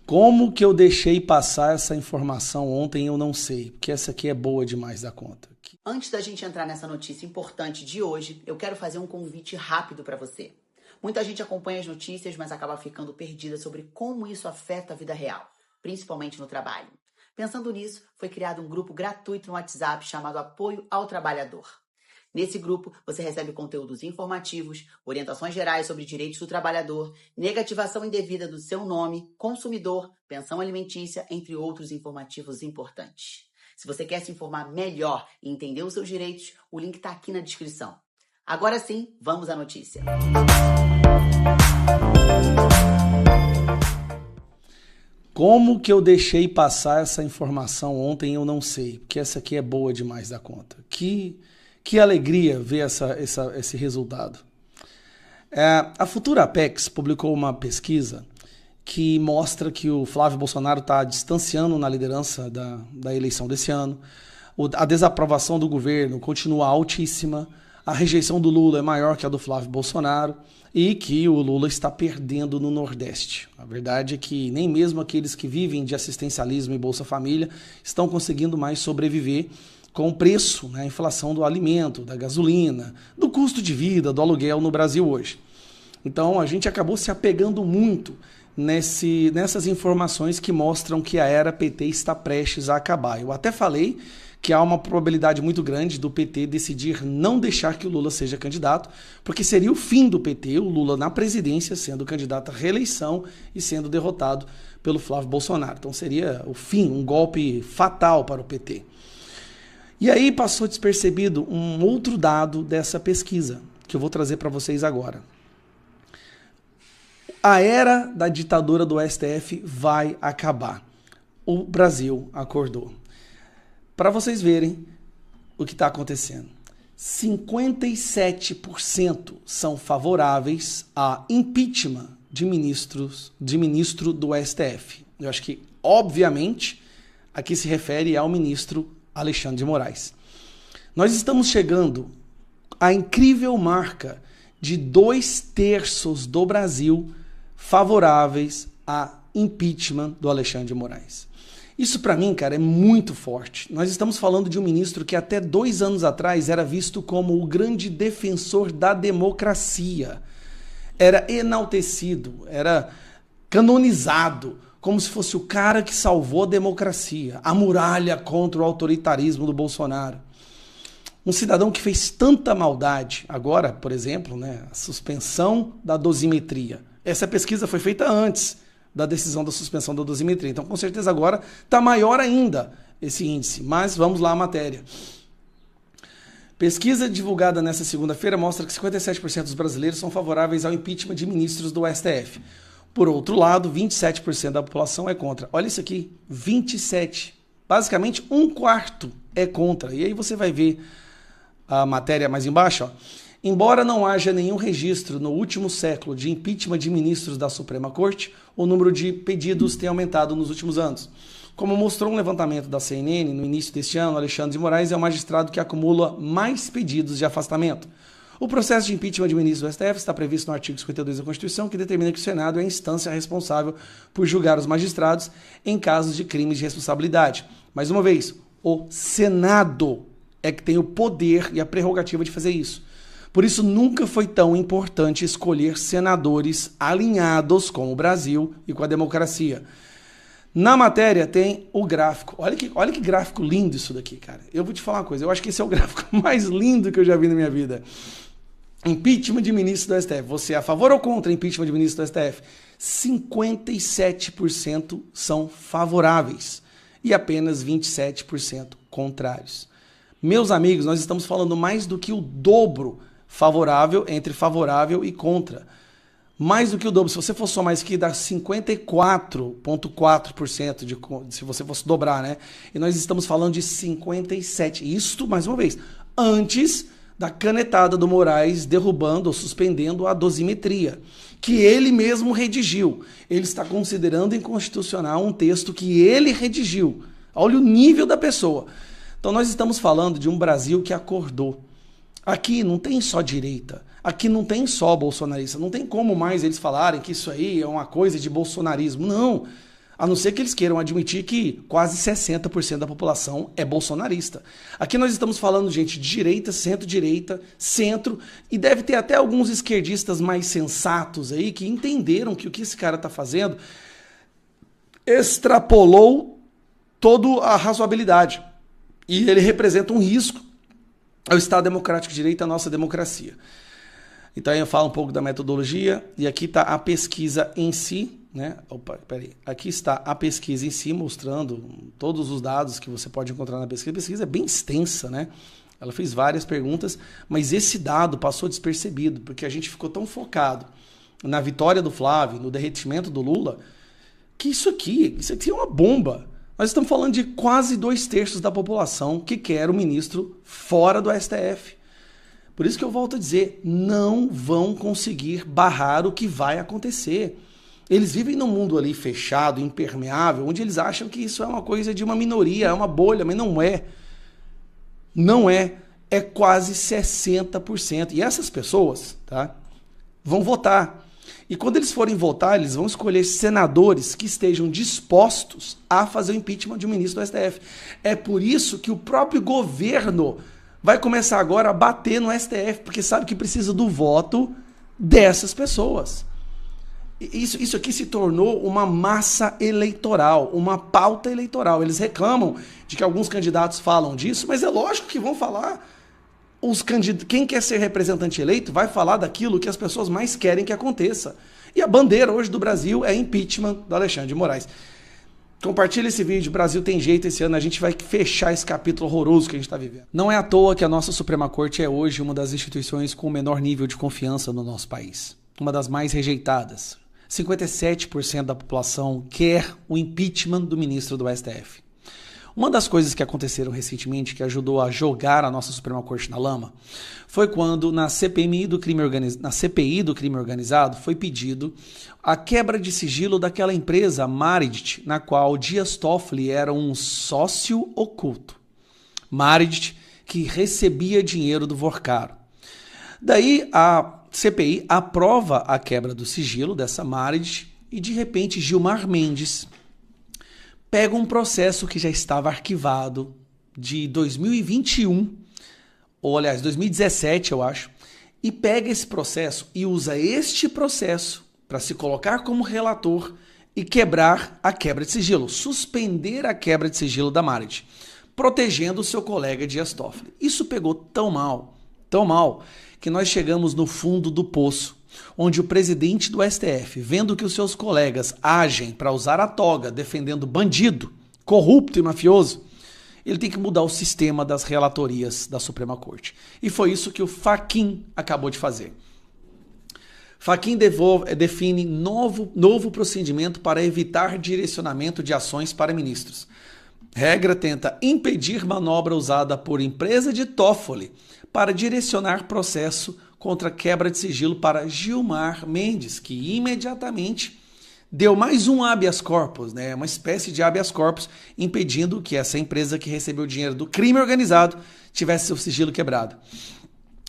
Como que eu deixei passar essa informação ontem, eu não sei, porque essa aqui é boa demais da conta. Antes da gente entrar nessa notícia importante de hoje, eu quero fazer um convite rápido para você. Muita gente acompanha as notícias, mas acaba ficando perdida sobre como isso afeta a vida real, principalmente no trabalho. Pensando nisso, foi criado um grupo gratuito no WhatsApp chamado Apoio ao Trabalhador. Nesse grupo, você recebe conteúdos informativos, orientações gerais sobre direitos do trabalhador, negativação indevida do seu nome, consumidor, pensão alimentícia, entre outros informativos importantes. Se você quer se informar melhor e entender os seus direitos, o link está aqui na descrição. Agora sim, vamos à notícia. Como que eu deixei passar essa informação ontem, eu não sei, porque essa aqui é boa demais da conta. Que alegria ver esse resultado. A Futura Apex publicou uma pesquisa que mostra que o Flávio Bolsonaro está distanciando na liderança da eleição desse ano. A desaprovação do governo continua altíssima. A rejeição do Lula é maior que a do Flávio Bolsonaro e que o Lula está perdendo no Nordeste. A verdade é que nem mesmo aqueles que vivem de assistencialismo e Bolsa Família estão conseguindo mais sobreviver com o preço, a inflação do alimento, da gasolina, do custo de vida, do aluguel no Brasil hoje. Então a gente acabou se apegando muito nessas informações que mostram que a era PT está prestes a acabar. Eu até falei que há uma probabilidade muito grande do PT decidir não deixar que o Lula seja candidato, porque seria o fim do PT, o Lula na presidência, sendo candidato à reeleição e sendo derrotado pelo Flávio Bolsonaro. Então seria o fim, um golpe fatal para o PT. E aí passou despercebido um outro dado dessa pesquisa, que eu vou trazer para vocês agora. A era da ditadura do STF vai acabar. O Brasil acordou. Para vocês verem o que está acontecendo. 57% são favoráveis a impeachment de ministro do STF. Eu acho que, obviamente, aqui se refere ao ministro Alexandre de Moraes. Nós estamos chegando à incrível marca de 2/3 do Brasil favoráveis a impeachment do Alexandre de Moraes. Isso para mim, cara, é muito forte. Nós estamos falando de um ministro que até 2 anos atrás era visto como o grande defensor da democracia. Era enaltecido, era canonizado, como se fosse o cara que salvou a democracia, a muralha contra o autoritarismo do Bolsonaro. Um cidadão que fez tanta maldade, agora, por exemplo, a suspensão da dosimetria. Essa pesquisa foi feita antes da decisão da suspensão da dosimetria. Então, com certeza, agora está maior ainda esse índice. Mas vamos lá à matéria. Pesquisa divulgada nesta segunda-feira mostra que 57% dos brasileiros são favoráveis ao impeachment de ministros do STF. Por outro lado, 27% da população é contra. Olha isso aqui, 27%. Basicamente, 1/4 é contra. E aí você vai ver a matéria mais embaixo. Ó. Embora não haja nenhum registro no último século de impeachment de ministros da Suprema Corte, o número de pedidos tem aumentado nos últimos anos. Como mostrou um levantamento da CNN no início deste ano, Alexandre de Moraes é o magistrado que acumula mais pedidos de afastamento. O processo de impeachment de ministro do STF está previsto no artigo 52 da Constituição, que determina que o Senado é a instância responsável por julgar os magistrados em casos de crimes de responsabilidade. Mais uma vez, o Senado é que tem o poder e a prerrogativa de fazer isso. Por isso, nunca foi tão importante escolher senadores alinhados com o Brasil e com a democracia. Na matéria tem o gráfico. Olha que gráfico lindo isso daqui, cara. Eu vou te falar uma coisa. Eu acho que esse é o gráfico mais lindo que eu já vi na minha vida. Impeachment de ministro do STF. Você é a favor ou contra impeachment de ministro do STF? 57% são favoráveis e apenas 27% contrários. Meus amigos, nós estamos falando mais do que o dobro entre favorável e contra. Mais do que o dobro. Se você for somar isso aqui, dá 54,4% se você fosse dobrar, né? E nós estamos falando de 57%. Isto, mais uma vez, antes da canetada do Moraes derrubando ou suspendendo a dosimetria, que ele mesmo redigiu. Ele está considerando inconstitucional um texto que ele redigiu. Olha o nível da pessoa. Então nós estamos falando de um Brasil que acordou. Aqui não tem só direita, aqui não tem só bolsonarista, não tem como mais eles falarem que isso aí é uma coisa de bolsonarismo. Não, A não ser que eles queiram admitir que quase 60% da população é bolsonarista. Aqui nós estamos falando, gente, de direita, centro, e deve ter até alguns esquerdistas mais sensatos aí que entenderam que o que esse cara está fazendo extrapolou toda a razoabilidade. E ele representa um risco ao Estado Democrático de Direito, à nossa democracia. Então aí eu falo um pouco da metodologia, e aqui está a pesquisa em si, né? Opa, peraí. Aqui está a pesquisa em si, mostrando todos os dados que você pode encontrar na pesquisa. A pesquisa é bem extensa, né? Ela fez várias perguntas, mas esse dado passou despercebido, porque a gente ficou tão focado na vitória do Flávio, no derretimento do Lula, que isso aqui é uma bomba. Nós estamos falando de quase 2/3 da população que quer o ministro fora do STF. Por isso que eu volto a dizer, não vão conseguir barrar o que vai acontecer. Eles vivem num mundo ali fechado, impermeável, onde eles acham que isso é uma coisa de uma minoria, é uma bolha, mas não é. Não é. É quase 60%. E essas pessoas, tá, vão votar. E quando eles forem votar, eles vão escolher senadores que estejam dispostos a fazer o impeachment de um ministro do STF. É por isso que o próprio governo vai começar agora a bater no STF, porque sabe que precisa do voto dessas pessoas. Isso aqui se tornou uma massa eleitoral, uma pauta eleitoral. Eles reclamam de que alguns candidatos falam disso, mas é lógico que vão falar. Quem quer ser representante eleito vai falar daquilo que as pessoas mais querem que aconteça. E a bandeira hoje do Brasil é impeachment do Alexandre de Moraes. Compartilha esse vídeo, Brasil tem jeito esse ano, a gente vai fechar esse capítulo horroroso que a gente está vivendo. Não é à toa que a nossa Suprema Corte é hoje uma das instituições com o menor nível de confiança no nosso país. Uma das mais rejeitadas. 57% da população quer o impeachment do ministro do STF. Uma das coisas que aconteceram recentemente que ajudou a jogar a nossa Suprema Corte na lama foi quando na CPI do crime organizado foi pedido a quebra de sigilo daquela empresa Maredit, na qual Dias Toffoli era um sócio oculto. Maredit, que recebia dinheiro do Vorcaro. Daí a CPI aprova a quebra do sigilo dessa Maredit e de repente Gilmar Mendes pega um processo que já estava arquivado de 2021, ou aliás, 2017, eu acho, e pega esse processo e usa este processo para se colocar como relator e quebrar a quebra de sigilo, suspender a quebra de sigilo da Maredit, protegendo o seu colega Dias Toffoli. Isso pegou tão mal, que nós chegamos no fundo do poço, onde o presidente do STF, vendo que os seus colegas agem para usar a toga defendendo bandido, corrupto e mafioso, ele tem que mudar o sistema das relatorias da Suprema Corte. E foi isso que o Fachin acabou de fazer. Fachin define novo procedimento para evitar direcionamento de ações para ministros. Regra tenta impedir manobra usada por empresa de Toffoli para direcionar processo contra quebra de sigilo para Gilmar Mendes, que imediatamente deu mais um habeas corpus, né? Uma espécie de habeas corpus, impedindo que essa empresa que recebeu dinheiro do crime organizado tivesse seu sigilo quebrado.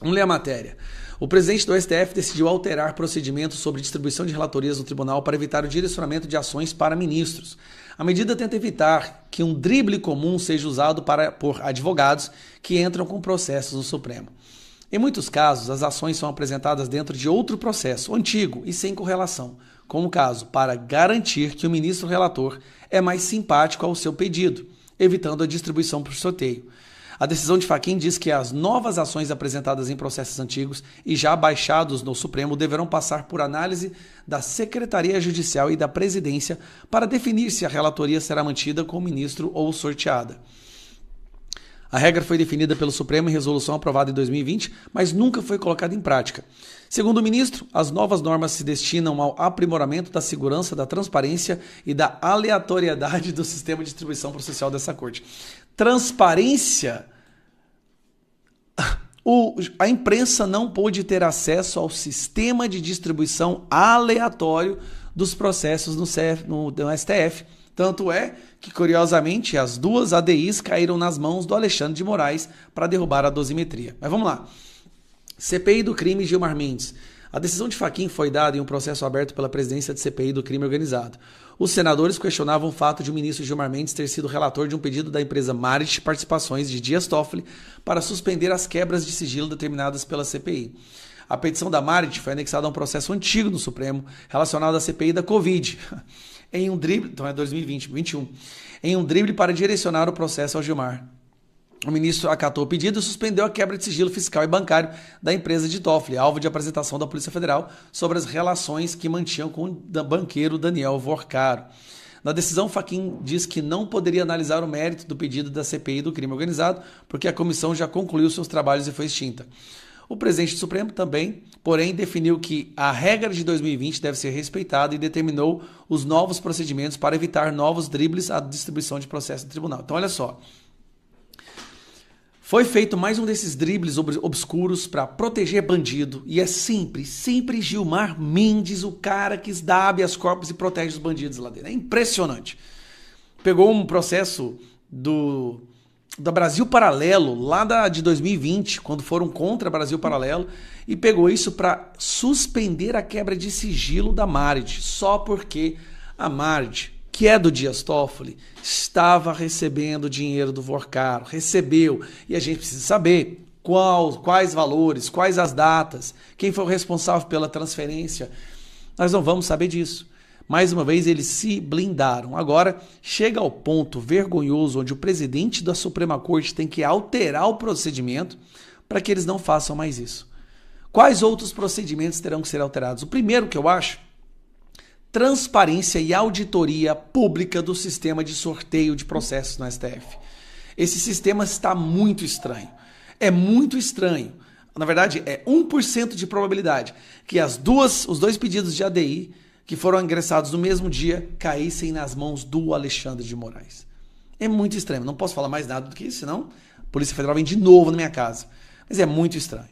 Vamos ler a matéria. O presidente do STF decidiu alterar procedimentos sobre distribuição de relatorias no tribunal para evitar o direcionamento de ações para ministros. A medida tenta evitar que um drible comum seja usado por advogados que entram com processos no Supremo. Em muitos casos, as ações são apresentadas dentro de outro processo, antigo e sem correlação, como o caso para garantir que o ministro relator é mais simpático ao seu pedido, evitando a distribuição por sorteio. A decisão de Fachin diz que as novas ações apresentadas em processos antigos e já baixados no Supremo deverão passar por análise da Secretaria Judicial e da Presidência para definir se a relatoria será mantida com o ministro ou sorteada. A regra foi definida pelo Supremo em resolução aprovada em 2020, mas nunca foi colocada em prática. Segundo o ministro, as novas normas se destinam ao aprimoramento da segurança, da transparência e da aleatoriedade do sistema de distribuição processual dessa corte. Transparência? A imprensa não pôde ter acesso ao sistema de distribuição aleatório dos processos no STF. Tanto é que, curiosamente, as duas ADIs caíram nas mãos do Alexandre de Moraes para derrubar a dosimetria. Mas vamos lá. CPI do crime Gilmar Mendes. A decisão de Fachin foi dada em um processo aberto pela presidência de CPI do crime organizado. Os senadores questionavam o fato de o ministro Gilmar Mendes ter sido relator de um pedido da empresa Marit Participações de Dias Toffoli para suspender as quebras de sigilo determinadas pela CPI. A petição da Marit foi anexada a um processo antigo no Supremo relacionado à CPI da Covid, em um drible, então é 2021, em um drible para direcionar o processo ao Gilmar. O ministro acatou o pedido e suspendeu a quebra de sigilo fiscal e bancário da empresa de Toffoli, alvo de apresentação da Polícia Federal sobre as relações que mantinham com o banqueiro Daniel Vorcaro. Na decisão, Fachin diz que não poderia analisar o mérito do pedido da CPI do crime organizado, porque a comissão já concluiu seus trabalhos e foi extinta. O presidente do Supremo também, porém, definiu que a regra de 2020 deve ser respeitada e determinou os novos procedimentos para evitar novos dribles à distribuição de processo no tribunal. Então, olha só. Foi feito mais um desses dribles obscuros para proteger bandido. E é sempre Gilmar Mendes, o cara que dá habeas corpus e protege os bandidos lá dentro. É impressionante. Pegou um processo da Brasil Paralelo, lá de 2020, quando foram contra Brasil Paralelo, e pegou isso para suspender a quebra de sigilo da Marit, só porque a Marit, que é do Dias Toffoli, estava recebendo dinheiro do Vorcaro, recebeu, e a gente precisa saber quais valores, quais as datas, quem foi o responsável pela transferência. Nós não vamos saber disso. Mais uma vez, eles se blindaram. Agora, chega ao ponto vergonhoso onde o presidente da Suprema Corte tem que alterar o procedimento para que eles não façam mais isso. Quais outros procedimentos terão que ser alterados? O primeiro que eu acho, transparência e auditoria pública do sistema de sorteio de processos no STF. Esse sistema está muito estranho. É muito estranho. Na verdade, é 1% de probabilidade que os dois pedidos de ADI que foram ingressados no mesmo dia caíssem nas mãos do Alexandre de Moraes. É muito estranho. Não posso falar mais nada do que isso, senão a Polícia Federal vem de novo na minha casa. Mas é muito estranho.